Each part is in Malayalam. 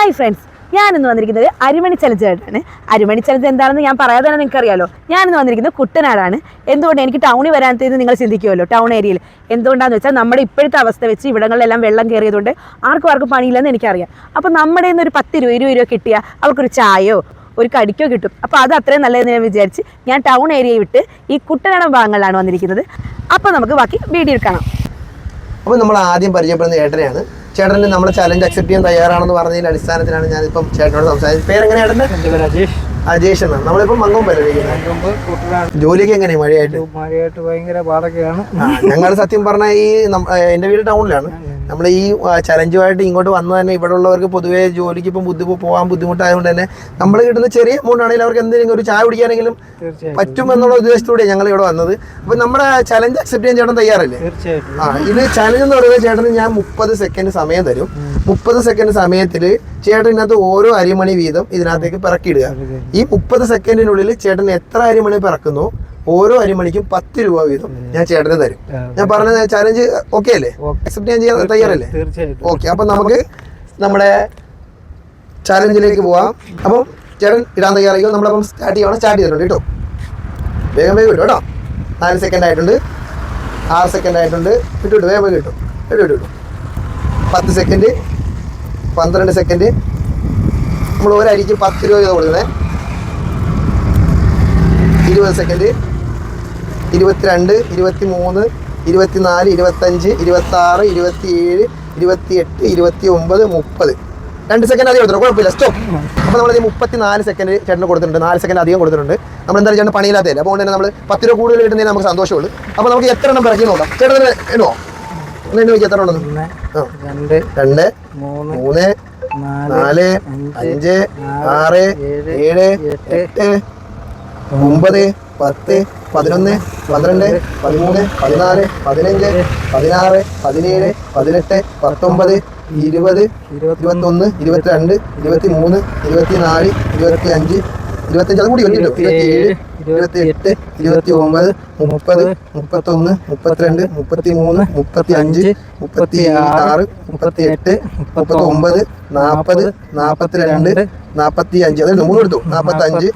ഹായ് ഫ്രണ്ട്സ്, ഞാനിന്ന് വന്നിരിക്കുന്നത് അരിമണി ചലഞ്ചായിട്ടാണ്. അരിമണി ചലഞ്ച് എന്താണെന്ന് ഞാൻ പറയാതെ തന്നെ നിങ്ങൾക്ക് അറിയാമല്ലോ. ഞാനിന്ന് വന്നിരിക്കുന്നത് കുട്ടനാടാണ്. എന്തുകൊണ്ട് എനിക്ക് ടൗണിൽ വരാത്തതെന്ന് നിങ്ങൾ ചിന്തിക്കുമല്ലോ. ടൗൺ ഏരിയയിൽ എന്തുകൊണ്ടാണെന്ന് വെച്ചാൽ നമ്മുടെ ഇപ്പോഴത്തെ അവസ്ഥ വെച്ച് ഇവിടങ്ങളിലെല്ലാം വെള്ളം കയറിയതുകൊണ്ട് ആർക്കും പണിയില്ലെന്ന് എനിക്കറിയാം. അപ്പോൾ നമ്മുടെ നിന്ന് ഒരു 10 രൂപ കിട്ടിയാൽ അവർക്കൊരു ചായയോ ഒരു കടിക്കോ കിട്ടും. അപ്പോൾ അത് അത്രയും നല്ലതെന്ന് ഞാൻ വിചാരിച്ച് ഞാൻ ടൗൺ ഏരിയയിൽ വിട്ട് ഈ കുട്ടനാടൻ ഭാഗങ്ങളിലാണ് വന്നിരിക്കുന്നത്. അപ്പോൾ നമുക്ക് ബാക്കി വീഡിയോ കാണാം. അപ്പോൾ നമ്മൾ ആദ്യം പരിചയപ്പെടുന്ന ചേട്ടനെയാണ്. ചേട്ടന് നമ്മുടെ ചലഞ്ച് അക്സെപ്റ്റ് ചെയ്യാൻ തയ്യാറാണെന്ന് പറഞ്ഞതിന്റെ അടിസ്ഥാനത്തിലാണ് ഞാനിപ്പം ചേട്ടനോട് സംസാരിച്ചത്. പേരെങ്ങനെ ചേട്ടൻ്റെ? അജേഷ് എന്നാണ്. നമ്മളിപ്പം മങ്ങോം പരിചയിക്കുന്നത്. ജോലിക്ക് എങ്ങനെയാണ്? മഴയായിട്ട് ഭയങ്കര പാടൊക്കെയാണ്. ഞങ്ങൾ സത്യം പറഞ്ഞാൽ ഈ എൻ്റെ വീട് ടൗണിലാണ്. നമ്മൾ ഈ ചലഞ്ചുമായിട്ട് ഇങ്ങോട്ട് വന്നു തന്നെ ഇവിടെ ഉള്ളവർക്ക് പൊതുവേ ജോലിക്ക് ഇപ്പം പോകാൻ ബുദ്ധിമുട്ടായതുകൊണ്ട് തന്നെ നമ്മൾ കിട്ടുന്ന ചെറിയ എമൗണ്ട് ആണെങ്കിലും അവർക്ക് എന്തെങ്കിലും ഒരു ചായ കുടിക്കാനെങ്കിലും പറ്റുമെന്നുള്ള ഉദ്ദേശത്തോടെ ഞങ്ങൾ ഇവിടെ വന്നത്. അപ്പം നമ്മുടെ ചലഞ്ച് അക്സെപ്റ്റ് ചെയ്യാൻ ചേട്ടൻ തയ്യാറല്ലേ? ഇത് ചലഞ്ച് എന്ന് പറയുന്നത് ചേട്ടന് ഞാൻ 30 സെക്കൻഡ് സമയം തരും. 30 സെക്കൻഡ് സമയത്തിൽ ചേട്ടൻ ഇതിനകത്ത് ഓരോ അരിമണി വീതം ഇതിനകത്തേക്ക് പിറക്കിയിടുക. ഈ 30 സെക്കൻഡിനുള്ളിൽ ചേട്ടൻ എത്ര അരിമണി പിറക്കുന്നു ഓരോ അരിമണിക്കും 10 രൂപ വീതം ഞാൻ ചേട്ടന് തരും. ഞാൻ പറഞ്ഞ ചാലഞ്ച് ഓക്കെ അല്ലേ? അക്സെപ്റ്റ് ചെയ്യാൻ തയ്യാറല്ലേ? ഓക്കെ, അപ്പം നമുക്ക് നമ്മുടെ ചാലഞ്ചിലേക്ക് പോവാം. അപ്പം ചേട്ടൻ ഇടാൻ തയ്യാറായിരിക്കും. നമ്മളപ്പം സ്റ്റാർട്ട് ചെയ്തിട്ടുണ്ട് കേട്ടോ. വേഗം കിട്ടും കേട്ടോ. 4 സെക്കൻഡ് ആയിട്ടുണ്ട്, 6 സെക്കൻഡ് ആയിട്ടുണ്ട്. വിട്ടു വേഗം കിട്ടും. വിട്ടു 10 സെക്കൻഡ്, 12 സെക്കൻഡ്. നമ്മൾ ഒരരിക്ക് 10 രൂപ കൊടുക്കുന്നത്. 20 സെക്കൻഡ്, 22, 23, 24, 25, 26, 27, 28, 29, 30. 2 സെക്കൻഡ് അധികം കൊടുത്തിട്ടുണ്ട്. കുഴപ്പമില്ല, സ്റ്റോപ്പ്. അപ്പോൾ നമ്മൾ 34 സെക്കൻഡ് ചേട്ടന് കൊടുത്തിട്ടുണ്ട്. 4 സെക്കൻഡ് അധികം കൊടുത്തിട്ടുണ്ട്. നമ്മൾ എന്തായാലും ചേട്ടൻ പണിയില്ലാത്തതല്ലേ, അപ്പോൾ തന്നെ നമ്മൾ 10 രൂപ കൂടുതൽ കിട്ടുന്നതിന് നമുക്ക് സന്തോഷമുള്ളൂ. അപ്പോൾ നമുക്ക് എത്ര എണ്ണം പിറക്കി നോക്കാം. ചേട്ടൻ എണ്ണോ ഒന്ന് നോക്കി എത്ര ഉണ്ടെന്ന്. 2, 3, 4, 5, 6, 7, 8, 9, 10, 11, 12, 13, 14, 15, 16, 17, 18, 19, 20, 21, 22, 23, 24, 25, 25 അത് കൂടി വന്നിട്ടോ. 27, 28, 29, 30, 31, 32, 33, 35, 36, 38, 39, 40, 42, 45. അതായത് 3 എടുത്തു. 45,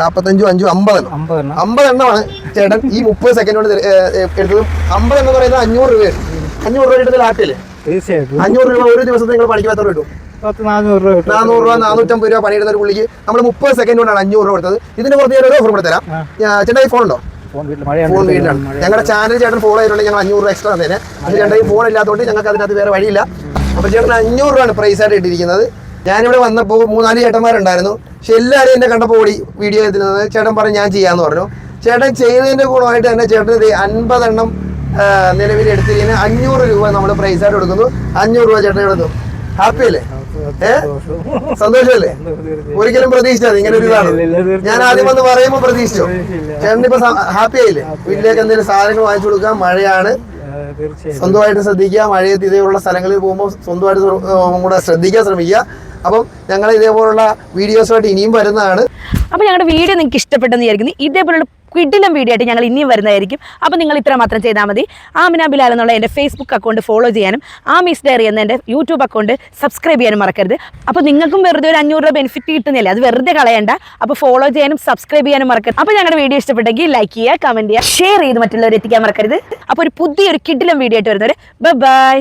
45, 5, 50 എണ്ണമാണ് ചേട്ടൻ ഈ 30 സെക്കൻഡ് കൊണ്ട് എടുത്തതും. 50 എന്ന് പറയുന്നത് 500 രൂപയാണ്. 500 രൂപ എടുത്ത ലാപ്പില്ലേ? തീർച്ചയായിട്ടും 500 രൂപ ഒരു ദിവസത്തെ നിങ്ങൾ പണിക്ക് എത്ര കിട്ടും? 400 രൂപ, 450 രൂപ പണിയെടുത്ത ഒരു പുള്ളിക്ക് നമ്മൾ 30 സെക്കൻഡ് കൊണ്ടാണ് 500 രൂപ കൊടുത്തത്. ഇതിന് കുറച്ച് ഒരു ഓഫർ കൂടെ തരാം. ചേട്ടാ ഈ ഫോൺ ഉണ്ടോ? ഫോൺ വീട്ടിലാണ്. ഞങ്ങളുടെ ചാനൽ ചേട്ടൻ ഫോളോ ചെയ്തിട്ടുണ്ടെങ്കിൽ ഞങ്ങൾ 500 രൂപ എക്സ്ട്രാ തന്നേനെ. അത് ചേട്ടൻ ഈ ഫോൺ ഇല്ലാത്തതുകൊണ്ട് ഞങ്ങൾക്ക് അതിനകത്ത് വേറെ വഴിയില്ല. അപ്പോൾ ചേട്ടൻ 500 രൂപയാണ് പ്രൈസ് ആയിട്ട് ഇട്ടിരിക്കുന്നത്. ഞാനിവിടെ വന്നപ്പോൾ 3-4 ചേട്ടന്മാരുണ്ടായിരുന്നു. പക്ഷെ എല്ലാവരും എന്നെ കണ്ടപ്പോൾ ഓടി വീഡിയോ ചെയ്തിരുന്നത്. ചേട്ടൻ പറഞ്ഞു ഞാൻ ചെയ്യാമെന്ന് പറഞ്ഞു. ചേട്ടൻ ചെയ്തതിൻ്റെ ഗുണമായിട്ട് തന്നെ ചേട്ടൻ 50 എണ്ണം നിലവിൽ എടുത്തിരിക്കുന്നത് 500 രൂപ നമ്മൾ പ്രൈസ് ആയിട്ട് കൊടുക്കുന്നു. 500 രൂപ ചേട്ടൻ എടുത്തു. ഹാപ്പി അല്ലേ? സന്തോഷമല്ലേ? ഒരിക്കലും പ്രതീക്ഷിച്ചത് ഇങ്ങനെ ഒരു ഇതാണ്. ഞാൻ ആദ്യം വന്ന് പറയുമ്പോൾ പ്രതീക്ഷിച്ചു. ചേട്ടനിപ്പോ ഹാപ്പി ആയില്ലേ? വീട്ടിലേക്ക് എന്തെങ്കിലും സാധനങ്ങൾ വാങ്ങിച്ചു കൊടുക്കാം. മഴയാണ്, സ്വന്തമായിട്ട് ശ്രദ്ധിക്കുക. മഴയത്ത് ഇതേപോലുള്ള സ്ഥലങ്ങളിൽ പോകുമ്പോൾ സ്വന്തമായിട്ട് കൂടെ ശ്രദ്ധിക്കാൻ ശ്രമിക്കുക. അപ്പം ഞങ്ങൾ ഇതേപോലുള്ള വീഡിയോസുമായിട്ട് ഇനിയും വരുന്നതാണ്. അപ്പോൾ ഞങ്ങളുടെ വീഡിയോ നിങ്ങൾക്ക് ഇഷ്ടപ്പെട്ടെന്ന് വിചാരിക്കുന്നു. ഇതേപോലുള്ള കിടിലം വീഡിയോ ആയിട്ട് ഞങ്ങൾ ഇനിയും വരുന്നതായിരിക്കും. അപ്പോൾ നിങ്ങൾ ഇത്ര മാത്രം ചെയ്താൽ മതി. ആമിന ബിലാൽ എന്നുള്ള എൻ്റെ ഫേസ്ബുക്ക് അക്കൗണ്ട് ഫോളോ ചെയ്യാനും ആമീസ് ഡയറി എന്ന എൻ്റെ യൂട്യൂബ് അക്കൗണ്ട് സബ്സ്ക്രൈബ് ചെയ്യാനും മറക്കരുത്. അപ്പോൾ നിങ്ങൾക്കും വെറുതെ ഒരു 500 രൂപ ബെനിഫിറ്റ് കിട്ടുന്നില്ല, അത് വെറുതെ കളയണ്ട. അപ്പോൾ ഫോളോ ചെയ്യാനും സബ്സ്ക്രൈബ് ചെയ്യാനും മറക്കരുത്. അപ്പോൾ ഞങ്ങളുടെ വീഡിയോ ഇഷ്ടപ്പെട്ടെങ്കിൽ ലൈക്ക് ചെയ്യുക, കമൻറ്റ് ചെയ്യുക, ഷെയർ ചെയ്ത് മറ്റുള്ളവരെ എത്തിക്കാൻ മറക്കരുത്. അപ്പോൾ ഒരു പുതിയൊരു കിടിലം വീഡിയോ ആയിട്ട് വരുന്നവരെ ബൈ.